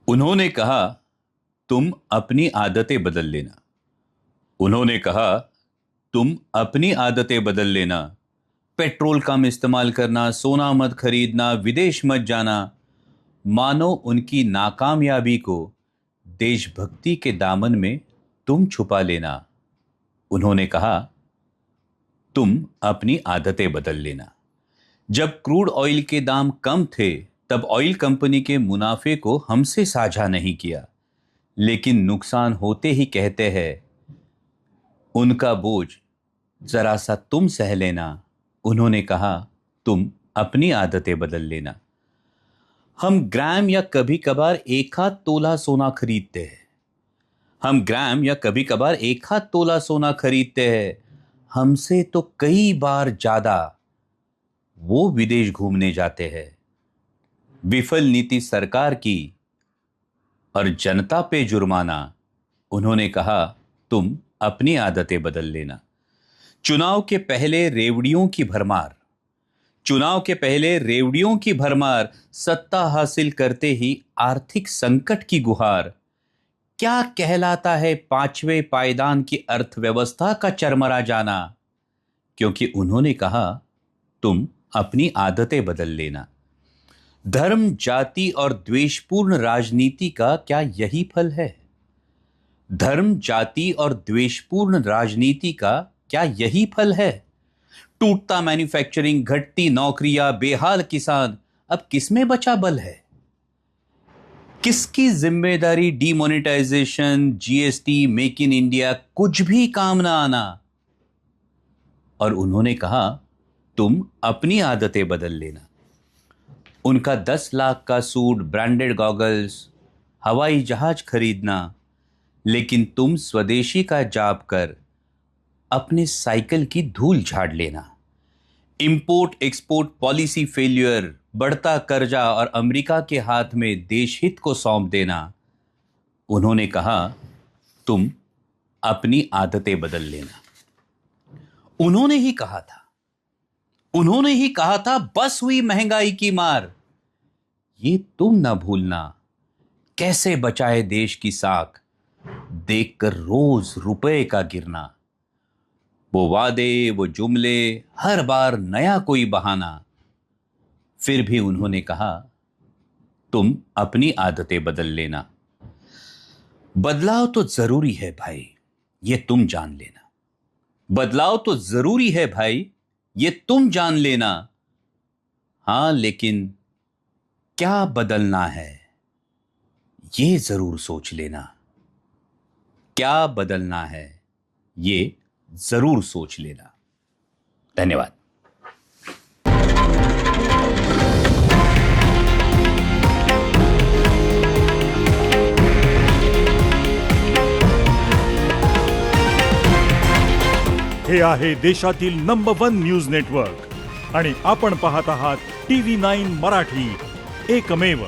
उन्होंने कहा, तुम अपनी आदतें बदल लेना। उन्होंने कहा, तुम अपनी आदतें बदल लेना। पेट्रोल कम इस्तेमाल करना, सोना मत खरीदना, विदेश मत जाना। मानो उनकी नाकामयाबी को देशभक्ति के दामन में तुम छुपा लेना। उन्होंने कहा, तुम अपनी आदतें बदल लेना। जब क्रूड ऑयल के दाम कम थे, तब ऑयल कंपनी के मुनाफे को हमसे साझा नहीं किया, लेकिन नुकसान होते ही कहते हैं, उनका बोझ जरा सा तुम सह लेना। उन्होंने कहा, तुम अपनी आदतें बदल लेना। हम ग्राम या कभी कभार एक हाथ तोला सोना खरीदते हैं। हम ग्राम या कभी कभार एक हाथ तोला सोना खरीदते हैं। हमसे तो कई बार ज्यादा वो विदेश घूमने जाते हैं। विफल नीति सरकार की और जनता पे जुर्माना। उन्होंने कहा, तुम अपनी आदतें बदल लेना। चुनाव के पहले रेवड़ियों की भरमार। चुनाव के पहले रेवड़ियों की भरमार, सत्ता हासिल करते ही आर्थिक संकट की गुहार। क्या कहलाता है पांचवें पायदान की अर्थव्यवस्था का चरमरा जाना? क्योंकि उन्होंने कहा, तुम अपनी आदतें बदल लेना। धर्म, जाति और द्वेषपूर्ण राजनीति का क्या यही फल है? धर्म, जाति और द्वेषपूर्ण राजनीति का क्या यही फल है? टूटता मैन्युफैक्चरिंग, घटती नौकरियां, बेहाल किसान, अब किसमें बचा बल है? किसकी जिम्मेदारी demonetisation, GST, make in India कुछ भी काम ना आना? और उन्होंने कहा, तुम अपनी आदतें बदल लेना। उनका 10 लाख का सूट, ब्रांडेड गॉगल्स, हवाई जहाज खरीदना, लेकिन तुम स्वदेशी का जाप कर अपने साइकिल की धूल झाड़ लेना। इंपोर्ट एक्सपोर्ट पॉलिसी फेल्यूर, बढ़ता कर्जा और अमेरिका के हाथ में देश हित को सौंप देना। उन्होंने कहा, तुम अपनी आदतें बदल लेना। उन्होंने ही कहा था, बस हुई महंगाई की मार। ये तुम ना भूलना, कैसे बचाए देश की साख, देखकर रोज रुपए का गिरना। वो वादे, वो जुमले, हर बार नया कोई बहाना। फिर भी उन्होंने कहा, तुम अपनी आदतें बदल लेना। बदलाव तो जरूरी है भाई, ये तुम जान लेना। बदलाव तो जरूरी है भाई, ये तुम जान लेना। हां, लेकिन क्या बदलना है, ये जरूर सोच लेना। क्या बदलना है, ये जरूर सोच लेना। धन्यवाद। हे आहे देशातील नंबर 1 न्यूज नेटवर्क आणि आपण पाहत आहात TV9 मराठी, एकमेव।